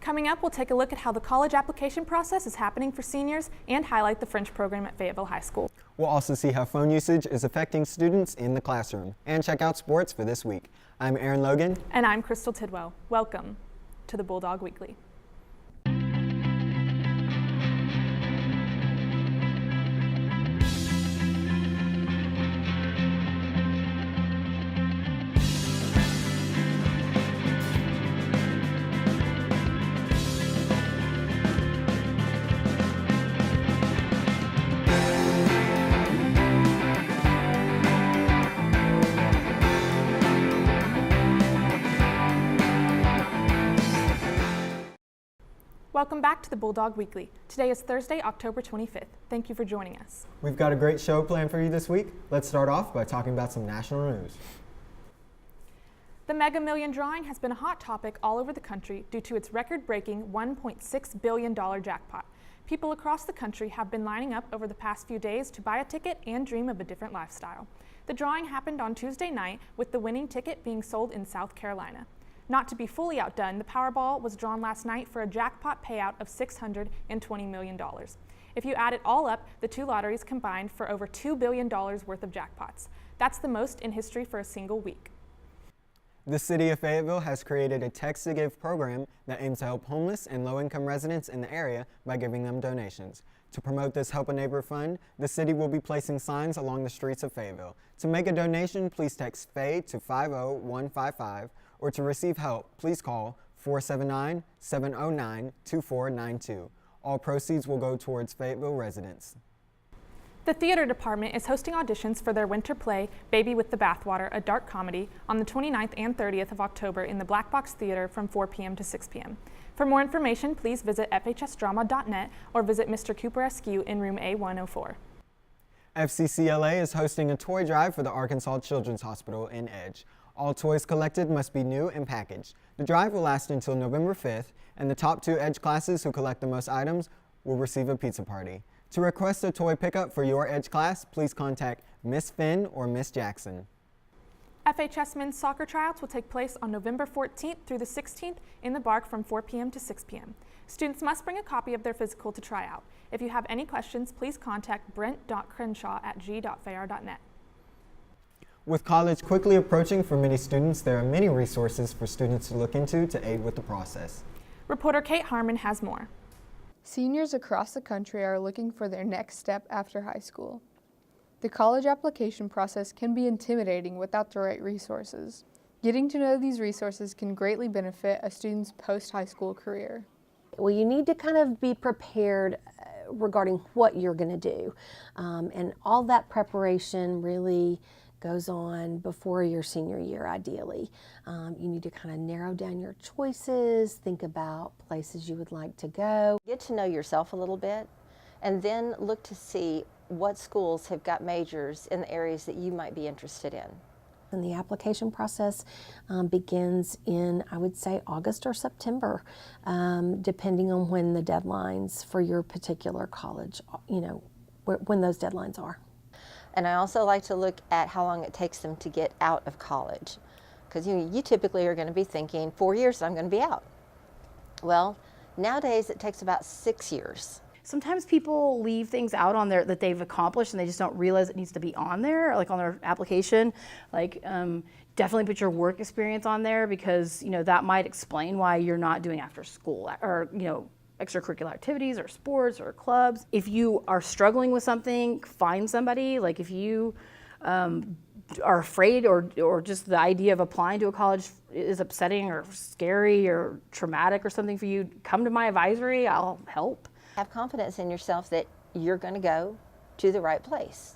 Coming up, we'll take a look at how the college application process is happening for seniors and highlight the French program at Fayetteville High School. We'll also see how phone usage is affecting students in the classroom and check out sports for this week. I'm Aaron Logan. And I'm Crystal Tidwell. Welcome to the Bulldog Weekly. Welcome back to the Bulldog Weekly. Today is Thursday, October 25th. Thank you for joining us. We've got a great show planned for you this week. Let's start off by talking about some national news. The Mega Million drawing has been a hot topic all over the country due to its record-breaking $1.6 billion jackpot. People across the country have been lining up over the past few days to buy a ticket and dream of a different lifestyle. The drawing happened on Tuesday night, with the winning ticket being sold in South Carolina. Not to be fully outdone, the Powerball was drawn last night for a jackpot payout of $620 million. If you add it all up, the two lotteries combined for over $2 billion worth of jackpots. That's the most in history for a single week. The city of Fayetteville has created a Text to Give program that aims to help homeless and low-income residents in the area by giving them donations. To promote this Help a Neighbor fund, the city will be placing signs along the streets of Fayetteville. To make a donation, please text FAY to 50155, or to receive help, please call 479-709-2492. All proceeds will go towards Fayetteville residents. The theater department is hosting auditions for their winter play, Baby with the Bathwater, a dark comedy, on the 29th and 30th of October in the Black Box Theater from 4 p.m. to 6 p.m. For more information, please visit fhsdrama.net or visit Mr. Cooper Askew in room A104. FCCLA is hosting a toy drive for the Arkansas Children's Hospital in Edge. All toys collected must be new and packaged. The drive will last until November 5th, and the top 2 Edge classes who collect the most items will receive a pizza party. To request a toy pickup for your Edge class, please contact Miss Finn or Miss Jackson. FHS men's soccer tryouts will take place on November 14th through the 16th in the Bark from 4 p.m. to 6 p.m. Students must bring a copy of their physical to try out. If you have any questions, please contact brent.crenshaw@g.fayr.net. With college quickly approaching for many students, there are many resources for students to look into to aid with the process. Reporter Kate Harmon has more. Seniors across the country are looking for their next step after high school. The college application process can be intimidating without the right resources. Getting to know these resources can greatly benefit a student's post-high school career. Well, you need to kind of be prepared regarding what you're going to do. And all that preparation really goes on before your senior year, ideally. You need to kind of narrow down your choices, think about places you would like to go. Get to know yourself a little bit, and then look to see what schools have got majors in the areas that you might be interested in. And the application process begins in, I would say, August or September, depending on when the deadlines for your particular college, when those deadlines are. And I also like to look at how long it takes them to get out of college. Because you typically are going to be thinking, 4 years I'm going to be out. Well, nowadays it takes about 6 years. Sometimes people leave things out on there that they've accomplished and they just don't realize it needs to be on there, like on their application. Like definitely put your work experience on there, because that might explain why you're not doing after school or extracurricular activities or sports or clubs. If you are struggling with something, find somebody. Like if you are afraid or just the idea of applying to a college is upsetting or scary or traumatic or something for you, come to my advisory, I'll help. Have confidence in yourself that you're going to go to the right place,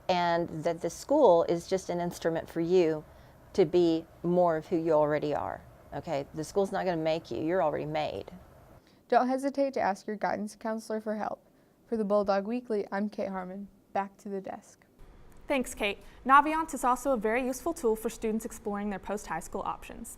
and that the school is just an instrument for you to be more of who you already are. Okay, the school's not going to make you, you're already made. Don't hesitate to ask your guidance counselor for help. For the Bulldog Weekly, I'm Kate Harmon. Back to the desk. Thanks, Kate. Naviance is also a very useful tool for students exploring their post-high school options.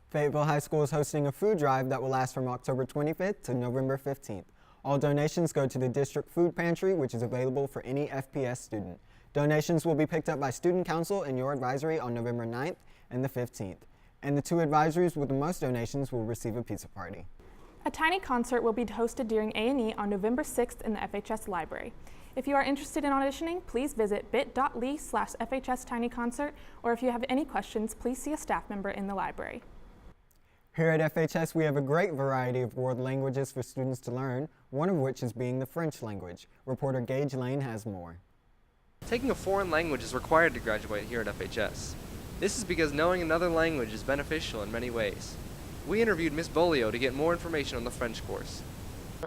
Fayetteville High School is hosting a food drive that will last from October 25th to November 15th. All donations go to the district food pantry, which is available for any FPS student. Donations will be picked up by Student Council and your advisory on November 9th and the 15th. And the 2 advisories with the most donations will receive a pizza party. A tiny concert will be hosted during A&E on November 6th in the FHS library. If you are interested in auditioning, please visit bit.ly/FHS-tinyconcert, or if you have any questions, please see a staff member in the library. Here at FHS, we have a great variety of world languages for students to learn, one of which is being the French language. Reporter Gage Lane has more. Taking a foreign language is required to graduate here at FHS. This is because knowing another language is beneficial in many ways. We interviewed Ms. Bolio to get more information on the French course.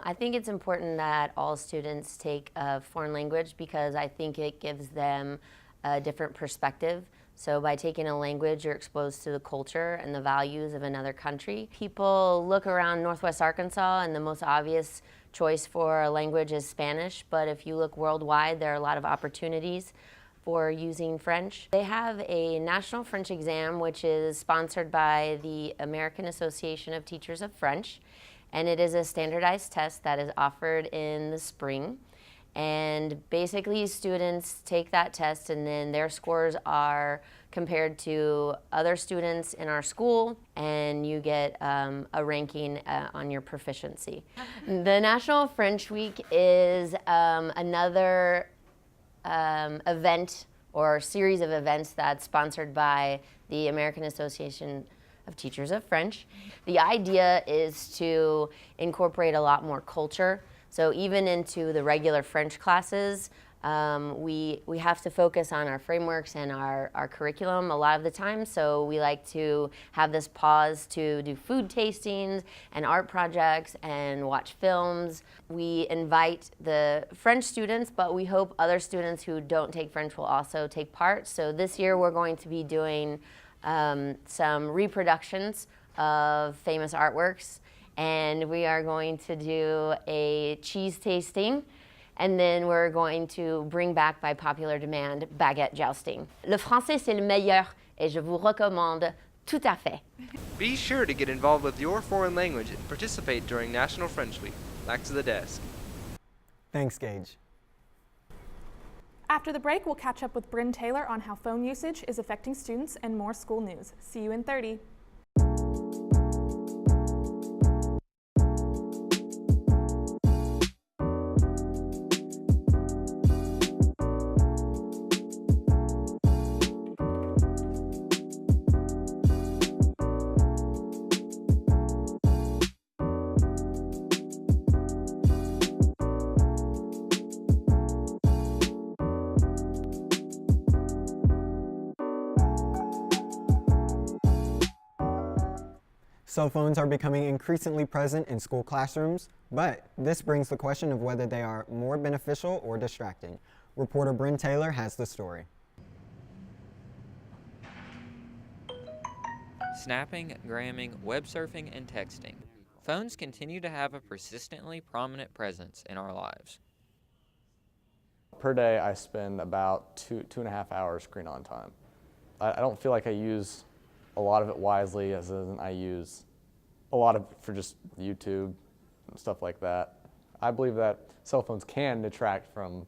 I think it's important that all students take a foreign language because I think it gives them a different perspective. So by taking a language, you're exposed to the culture and the values of another country. People look around Northwest Arkansas and the most obvious choice for a language is Spanish, but if you look worldwide, there are a lot of opportunities for using French. They have a national French exam which is sponsored by the American Association of Teachers of French. And it is a standardized test that is offered in the spring. And basically students take that test and then their scores are compared to other students in our school and you get a ranking on your proficiency. The National French Week is another event or series of events that's sponsored by the American Association of Teachers of French. The idea is to incorporate a lot more culture. So even into the regular French classes, we have to focus on our frameworks and our curriculum a lot of the time. So we like to have this pause to do food tastings and art projects and watch films. We invite the French students, but we hope other students who don't take French will also take part. So this year we're going to be doing some reproductions of famous artworks, and we are going to do a cheese tasting, and then we're going to bring back by popular demand baguette jousting. Le français c'est le meilleur et je vous recommande tout à fait. Be sure to get involved with your foreign language and participate during National French Week. Back to the desk. Thanks, Gage. After the break, we'll catch up with Bryn Taylor on how phone usage is affecting students and more school news. See you in 30. Cell phones are becoming increasingly present in school classrooms, but this brings the question of whether they are more beneficial or distracting. Reporter Bryn Taylor has the story. Snapping, gramming, web surfing, and texting. Phones continue to have a persistently prominent presence in our lives. Per day, I spend about two and a half hours screen on time. I don't feel like I use a lot of it wisely, as in I use a lot of it for just YouTube and stuff like that. I believe that cell phones can detract from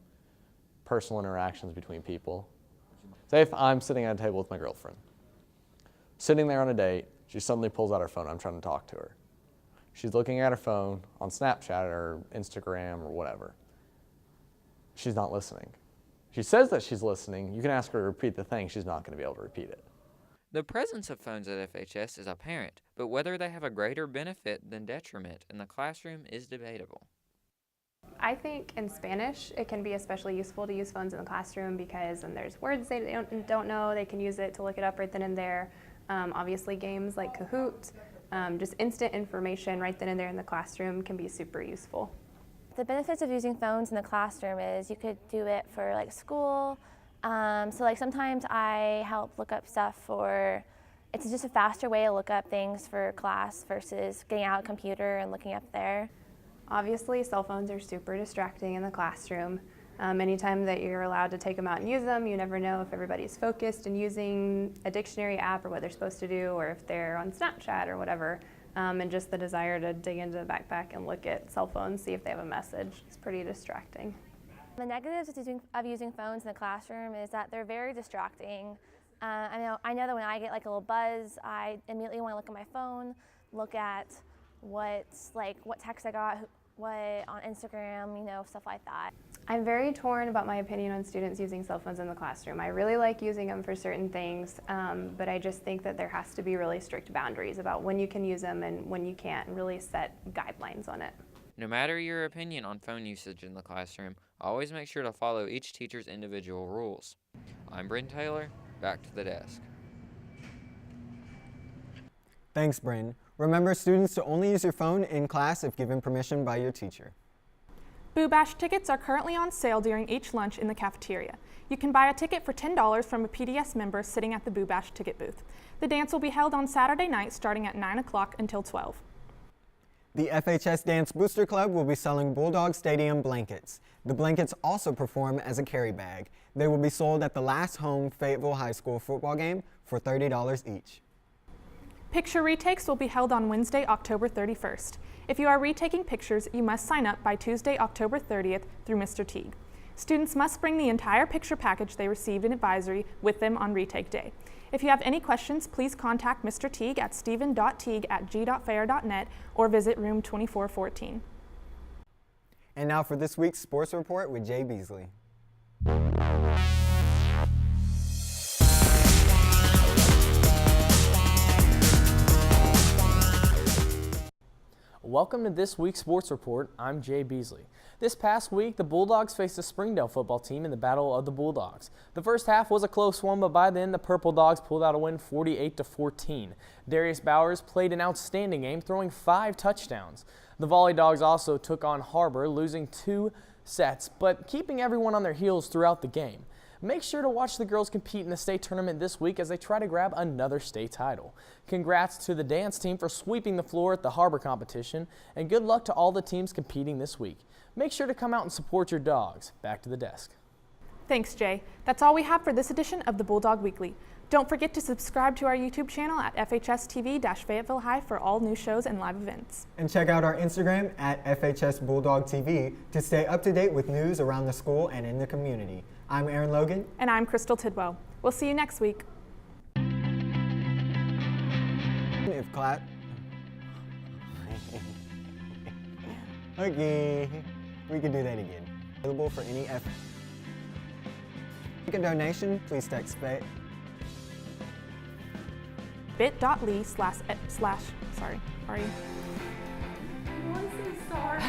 personal interactions between people. Say if I'm sitting at a table with my girlfriend, sitting there on a date, she suddenly pulls out her phone, I'm trying to talk to her. She's looking at her phone on Snapchat or Instagram or whatever. She's not listening. She says that she's listening. You can ask her to repeat the thing, she's not going to be able to repeat it. The presence of phones at FHS is apparent, but whether they have a greater benefit than detriment in the classroom is debatable. I think in Spanish it can be especially useful to use phones in the classroom because when there's words they don't know, they can use it to look it up right then and there. Obviously games like Kahoot, just instant information right then and there in the classroom can be super useful. The benefits of using phones in the classroom is you could do it for like school. So like sometimes I help look up stuff it's just a faster way to look up things for class versus getting out a computer and looking up there. Obviously cell phones are super distracting in the classroom. Anytime that you're allowed to take them out and use them, you never know if everybody's focused and using a dictionary app or what they're supposed to do, or if they're on Snapchat or whatever. And just the desire to dig into the backpack and look at cell phones, see if they have a message, is pretty distracting. The negatives of using phones in the classroom is that they're very distracting. I know that when I get like a little buzz, I immediately want to look at my phone, look at what text I got, what on Instagram, stuff like that. I'm very torn about my opinion on students using cell phones in the classroom. I really like using them for certain things, but I just think that there has to be really strict boundaries about when you can use them and when you can't, and really set guidelines on it. No matter your opinion on phone usage in the classroom, always make sure to follow each teacher's individual rules. I'm Bryn Taylor, back to the desk. Thanks, Bryn. Remember, students, to only use your phone in class if given permission by your teacher. Boo Bash tickets are currently on sale during each lunch in the cafeteria. You can buy a ticket for $10 from a PDS member sitting at the Boo Bash ticket booth. The dance will be held on Saturday night starting at 9 o'clock until 12. The FHS Dance Booster Club will be selling Bulldog Stadium blankets. The blankets also perform as a carry bag. They will be sold at the last home Fayetteville High School football game for $30 each. Picture retakes will be held on Wednesday, October 31st. If you are retaking pictures, you must sign up by Tuesday, October 30th through Mr. Teague. Students must bring the entire picture package they received in advisory with them on retake day. If you have any questions, please contact Mr. Teague at steven.teague@g.fair.net or visit room 2414. And now for this week's Sports Report with Jay Beasley. Welcome to this week's Sports Report. I'm Jay Beasley. This past week, the Bulldogs faced the Springdale football team in the Battle of the Bulldogs. The first half was a close one, but by then the Purple Dogs pulled out a win 48-14. Darius Bowers played an outstanding game, throwing 5 touchdowns. The Volley Dogs also took on Harbor, losing 2 sets, but keeping everyone on their heels throughout the game. Make sure to watch the girls compete in the state tournament this week as they try to grab another state title. Congrats to the dance team for sweeping the floor at the Harbor competition, and good luck to all the teams competing this week. Make sure to come out and support your dogs. Back to the desk. Thanks, Jay. That's all we have for this edition of the Bulldog Weekly. Don't forget to subscribe to our YouTube channel at FHS-TV-Fayetteville High for all new shows and live events. And check out our Instagram at FHS Bulldog TV to stay up to date with news around the school and in the community. I'm Aaron Logan. And I'm Crystal Tidwell. We'll see you next week. If class... Okay, we can do that again. Available for any effort. Make a donation, please text bit.ly/, sorry, are you? I want to say sorry.